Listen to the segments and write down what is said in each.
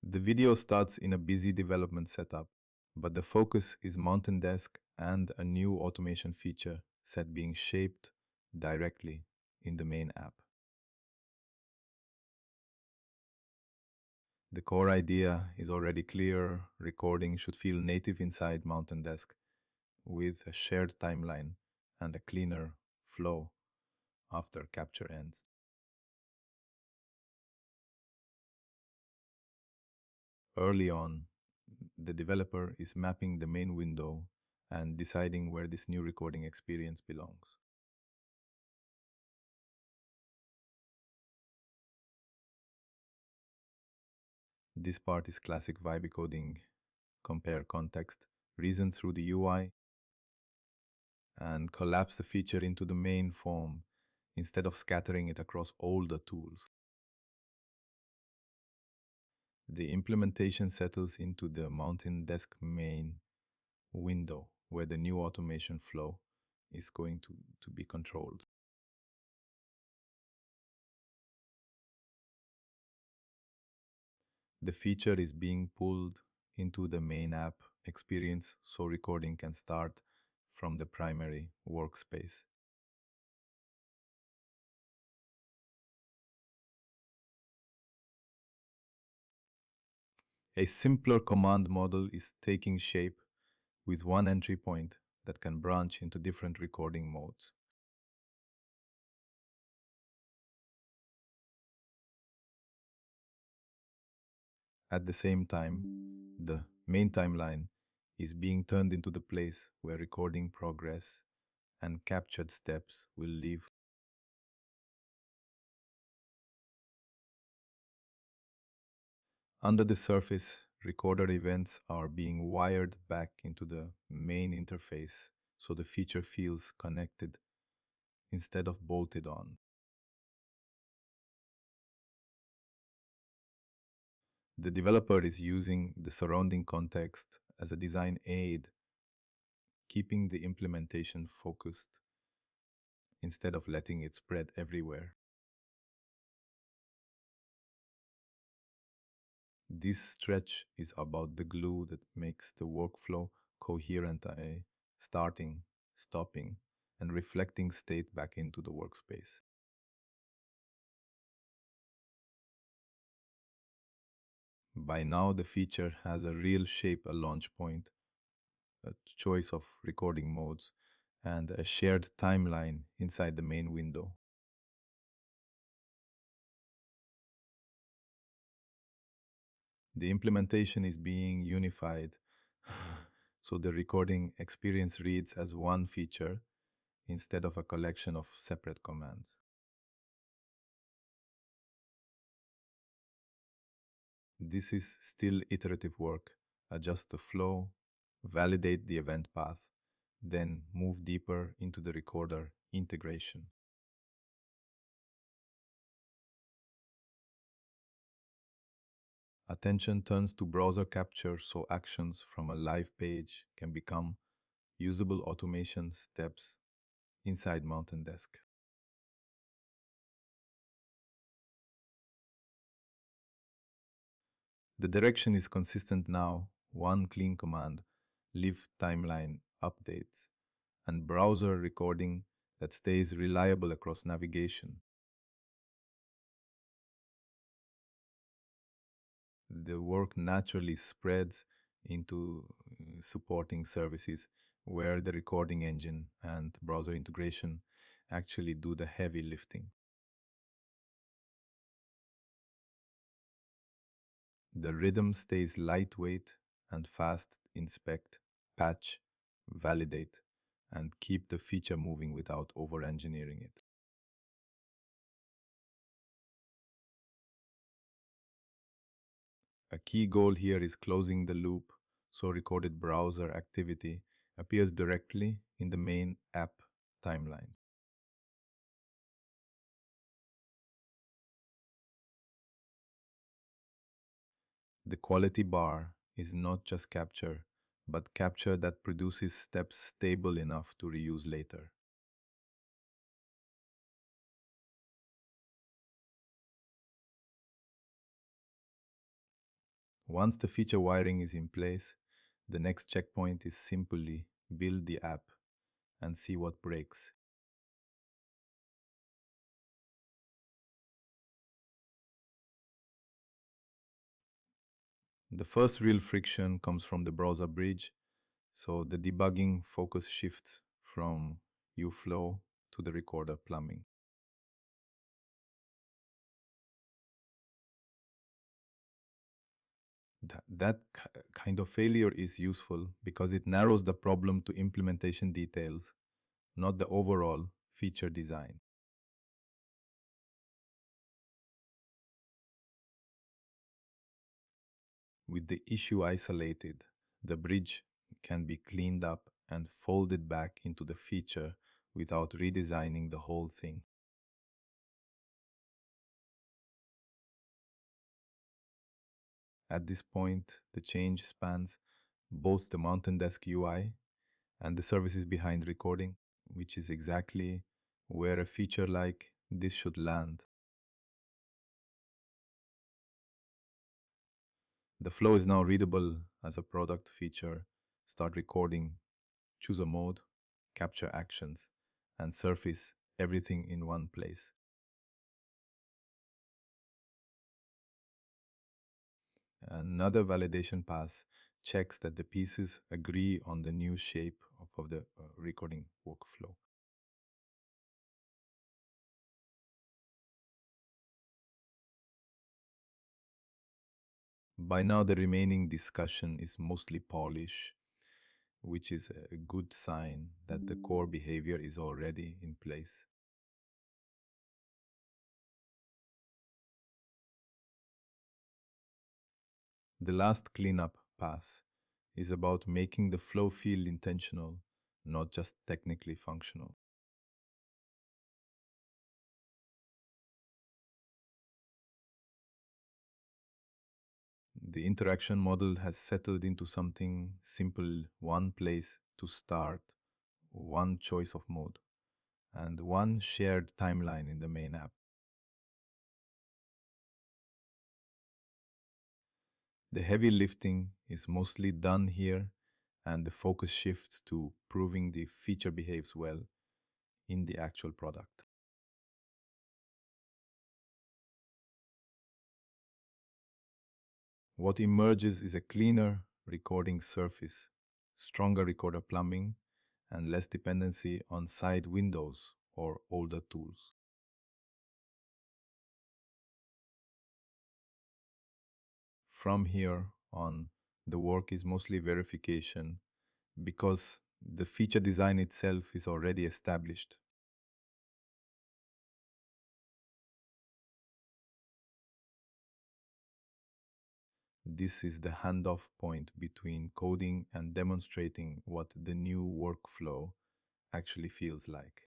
The video starts in a busy development setup, but the focus is MountainDesk and a new automation feature set being shaped directly in the main app. The core idea is already clear. Recording should feel native inside MountainDesk with a shared timeline and a cleaner flow after capture ends. Early on, the developer is mapping the main window and deciding where this new recording experience belongs. This part is classic vibe coding, compare context, reason through the UI, and collapse the feature into the main form instead of scattering it across all the tools. The implementation settles into the MountainDesk main window where the new automation flow is going to be controlled. The feature is being pulled into the main app experience so recording can start from the primary workspace. A simpler command model is taking shape with one entry point that can branch into different recording modes. At the same time, the main timeline is being turned into the place where recording progress and captured steps will live. Under the surface, recorder events are being wired back into the main interface so the feature feels connected instead of bolted on. The developer is using the surrounding context as a design aid, keeping the implementation focused instead of letting it spread everywhere. This stretch is about the glue that makes the workflow coherent, starting, stopping, and reflecting state back into the workspace. By now, the feature has a real shape, a launch point, a choice of recording modes, and a shared timeline inside the main window. The implementation is being unified, so the recording experience reads as one feature instead of a collection of separate commands. This is still iterative work. Adjust the flow, validate the event path, then move deeper into the recorder integration. Attention turns to browser capture so actions from a live page can become usable automation steps inside MountainDesk. The direction is consistent now, one clean command, live timeline updates, and browser recording that stays reliable across navigation. The work naturally spreads into supporting services where the recording engine and browser integration actually do the heavy lifting. The rhythm stays lightweight and fast. Inspect, patch, validate, and keep the feature moving without over engineering it. A key goal here is closing the loop so recorded browser activity appears directly in the main app timeline. The quality bar is not just capture, but capture that produces steps stable enough to reuse later. Once the feature wiring is in place, the next checkpoint is simply build the app and see what breaks. The first real friction comes from the browser bridge, so the debugging focus shifts from UFlow to the recorder plumbing. That kind of failure is useful because it narrows the problem to implementation details, not the overall feature design. With the issue isolated, the bridge can be cleaned up and folded back into the feature without redesigning the whole thing. At this point, the change spans both the MountainDesk UI and the services behind recording, which is exactly where a feature like this should land. The flow is now readable as a product feature. Start recording, choose a mode, capture actions, and surface everything in one place. Another validation pass checks that the pieces agree on the new shape of the recording workflow. By now, the remaining discussion is mostly polish, which is a good sign that the core behavior is already in place. The last cleanup pass is about making the flow feel intentional, not just technically functional. The interaction model has settled into something simple: one place to start, one choice of mode, and one shared timeline in the main app. The heavy lifting is mostly done here, and the focus shifts to proving the feature behaves well in the actual product. What emerges is a cleaner recording surface, stronger recorder plumbing, and less dependency on side windows or older tools. From here on, the work is mostly verification because the feature design itself is already established. This is the handoff point between coding and demonstrating what the new workflow actually feels like.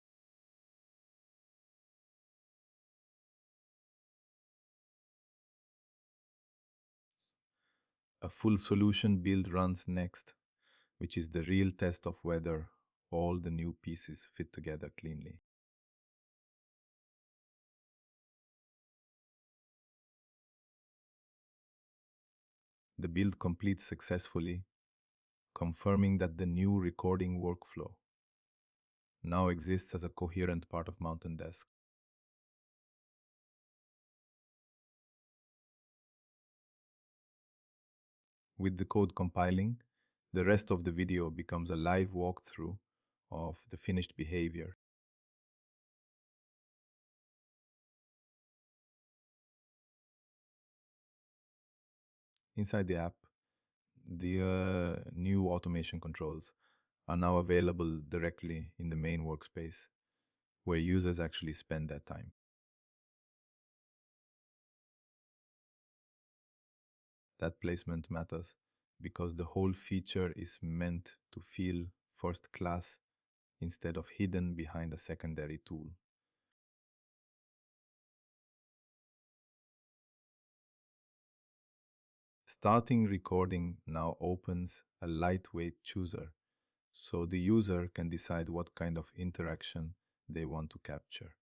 A full solution build runs next, which is the real test of whether all the new pieces fit together cleanly. The build completes successfully, confirming that the new recording workflow now exists as a coherent part of MountainDesk. With the code compiling, the rest of the video becomes a live walkthrough of the finished behavior. Inside the app, the new automation controls are now available directly in the main workspace, where users actually spend their time. That placement matters because the whole feature is meant to feel first class instead of hidden behind a secondary tool. Starting recording now opens a lightweight chooser, so the user can decide what kind of interaction they want to capture.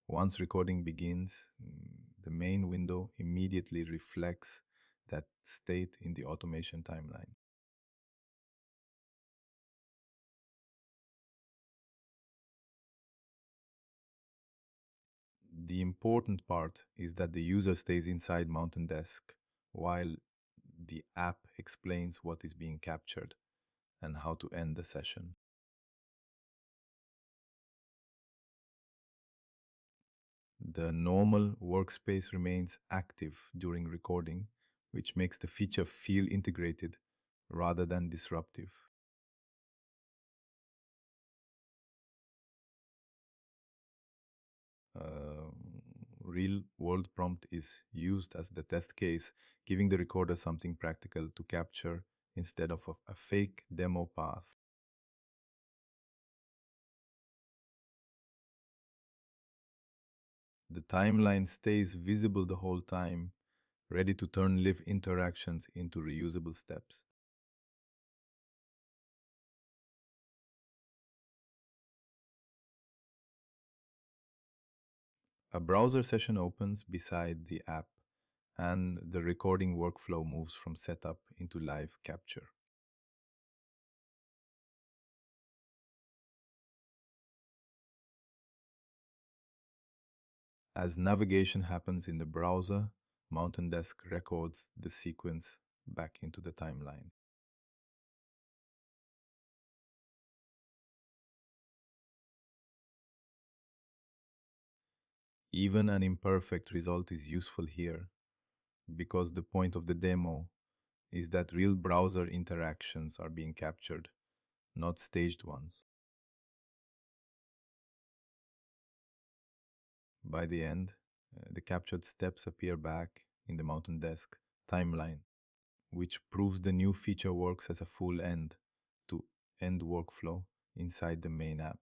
Once recording begins, the main window immediately reflects that state in the automation timeline. The important part is that the user stays inside MountainDesk while the app explains what is being captured and how to end the session. The normal workspace remains active during recording, which makes the feature feel integrated rather than disruptive. Uh, Real world prompt is used as the test case, giving the recorder something practical to capture instead of a fake demo path. The timeline stays visible the whole time, ready to turn live interactions into reusable steps. A browser session opens beside the app, and the recording workflow moves from setup into live capture. As navigation happens in the browser, MountainDesk records the sequence back into the timeline. Even an imperfect result is useful here because the point of the demo is that real browser interactions are being captured, not staged ones. By the end, the captured steps appear back in the MountainDesk timeline, which proves the new feature works as a full end to end workflow inside the main app.